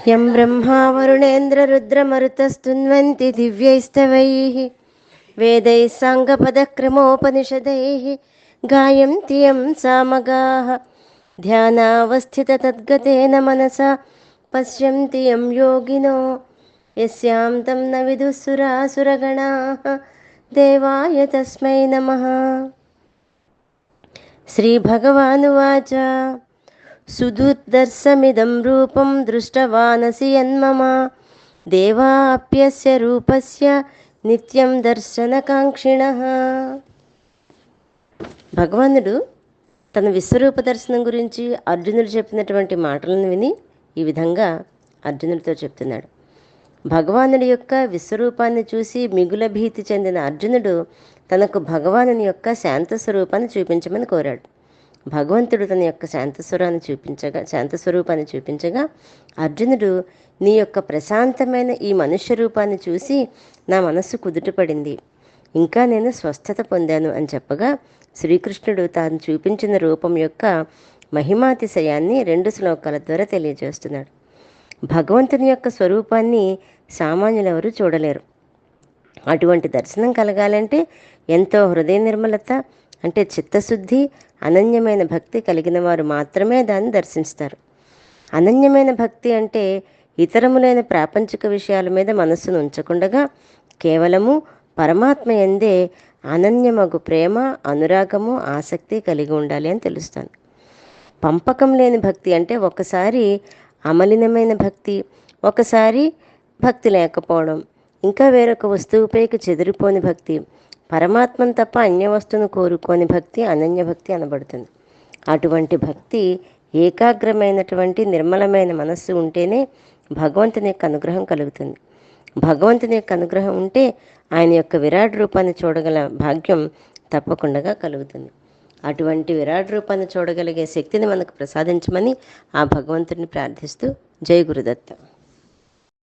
యం బ్రహ్మా వరుణేంద్రరుద్రమరుతస్తున్వంతి దివ్యైస్తవైః వేదైः సాంగపదక్రమోపనిషదైః గాయంతి యం సామగాః ధ్యానావస్థితతద్గతేన మనసా పశ్యంతి యం యోగినో యస్యాం తం న విదుః సురాసురగణాః దేవాయ తస్మై నమః. శ్రీభగవానువాచ సుదుర్దర్శమిదం రూపం దృష్టవానసి యన్మమ దేవాప్యస్య రూపస్య నిత్యం దర్శనకాంక్షిణః. భగవానుడు తన విశ్వరూప దర్శనం గురించి అర్జునుడు చెప్పినటువంటి మాటలను విని ఈ విధంగా అర్జునుడితో చెప్తున్నాడు. భగవానుడి యొక్క విశ్వరూపాన్ని చూసి మిగుల భీతి చెందిన అర్జునుడు తనకు భగవానుని యొక్క శాంత స్వరూపాన్ని చూపించమని కోరాడు. భగవంతుడు తన యొక్క శాంతస్వరూపాన్ని చూపించగా అర్జునుడు, నీ యొక్క ప్రశాంతమైన ఈ మనుష్య రూపాన్ని చూసి నా మనస్సు కుదుటపడింది, ఇంకా నేను స్వస్థత పొందాను అని చెప్పగా శ్రీకృష్ణుడు తాను చూపించిన రూపం యొక్క మహిమాతిశయాన్ని 2 శ్లోకాల ద్వారా తెలియజేస్తున్నాడు. భగవంతుని యొక్క స్వరూపాన్ని సామాన్యులెవరూ చూడలేరు. అటువంటి దర్శనం కలగాలంటే ఎంతో హృదయ నిర్మలత అంటే చిత్తశుద్ధి, అనన్యమైన భక్తి కలిగిన వారు మాత్రమే దాన్ని దర్శిస్తారు. అనన్యమైన భక్తి అంటే ఇతరములైన ప్రాపంచిక విషయాల మీద మనస్సును ఉంచకుండగా కేవలము పరమాత్మ యందే అనన్యమగు ప్రేమ, అనురాగము, ఆసక్తి కలిగి ఉండాలి అని తెలుస్తాను. పంపకం లేని భక్తి అంటే ఒకసారి అమలినమైన భక్తి, ఒకసారి భక్తి లేకపోవడం, ఇంకా వేరొక వస్తువుపైకి చెదిరిపోని భక్తి, పరమాత్మను తప్ప అన్య వస్తువును కోరుకోని భక్తి అనన్య భక్తి అనబడుతుంది. అటువంటి భక్తి ఏకాగ్రమైనటువంటి నిర్మలమైన మనస్సు ఉంటేనే భగవంతుని యొక్క అనుగ్రహం కలుగుతుంది. భగవంతుని యొక్క అనుగ్రహం ఉంటే ఆయన యొక్క విరాట్ రూపాన్ని చూడగల భాగ్యం తప్పకుండా కలుగుతుంది. అటువంటి విరాట్ రూపాన్ని చూడగలిగే శక్తిని మనకు ప్రసాదించమని ఆ భగవంతుడిని ప్రార్థిస్తూ జై గురుదత్త.